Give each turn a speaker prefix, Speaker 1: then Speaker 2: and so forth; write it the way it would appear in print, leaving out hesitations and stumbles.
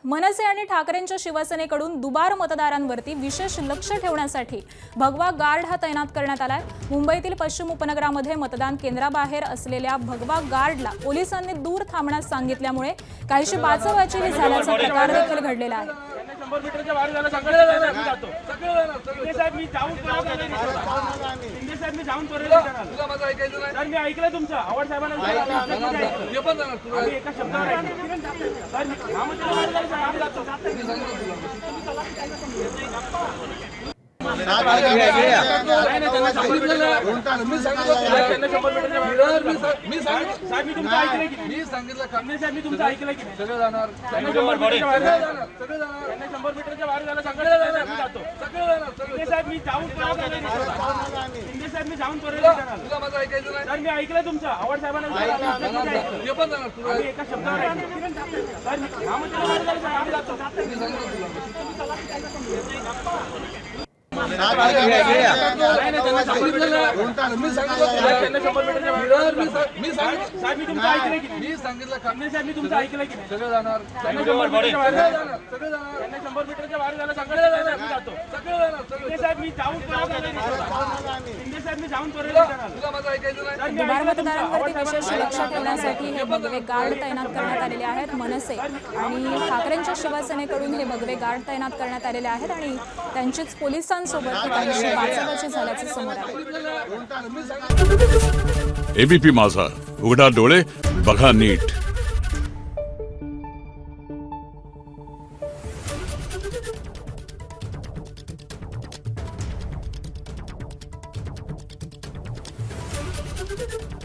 Speaker 1: मनसे आणि ठाकरेंच्या शिवसेनेकडून दुबार मतदारांवरती विशेष लक्ष ठेवण्यासाठी भगवा गार्ड हा तैनात करण्यात आलाय। मुंबईतील पश्चिम उपनगरामध्ये मतदान केंद्राबाहेर असलेल्या भगवा गार्डला पोलिसांनी दूर थांबण्यास सांगितल्यामुळे काहीशी बाचाबाची झाल्याचा प्रकार देखील घडलेला आहे।
Speaker 2: 100 मीटरच्या बाहेर जायला सांगितलं मी जातो सगळे साहेब मी जाऊन शिंदे साहेब मी जाऊन तुला माझं ऐकायचं नाही सर मी ऐकलं तुमचं आवड साहेबांना मी पण जाणार आम्ही एका शब्दावर ऐकलं सर महामंत्र्याच्या बाहेर जायला सांगा आम्ही जातो मी तुमचं ऐकलंय की मी सांगितलं साहेब मी तुमचं ऐकलंय की सगळे जाणार 100 मीटरच्या बाहेर जायला सांगितलं मी जातो सगळे साहेब मी जाऊन शिंदे साहेब मी जाऊन तुला माझं ऐकायचं नाही सर मी ऐकलं तुमचं आवड साहेबांना मी पण जाणार आम्ही एका शब्दावर ऐकलं सर महामंत्र्याच्या बाहेर जायला सांगा आम्ही जातो मी तुमचं ऐकलंय की मी सांगितलं साहेब मी तुमचं ऐकलंय की सगळे जाणार 100 मीटरच्या बाहेर जायला सांगितलं मी जातो सगळे साहेब मी जाऊन शिंदे साहेब मी जाऊन तुला माझं ऐकायचं नाही
Speaker 1: दुबार मतदारांवरती विशेष लक्ष ठेवण्यासाठी हे भगवे गार्ड तैनात करण्यात आलेले आहेत। मनसे आणि ठाकरेंच्या शिवसेनेकडून हे भगवे गार्ड तैनात करण्यात आलेले आहेत आणि त्यांचीच पोलिसांसोबत काहीशी बाचाबाची झाल्याचं समोर आलं।
Speaker 3: एबीपी माझा, उघडा डोळे बघा नीट।
Speaker 4: Thank you.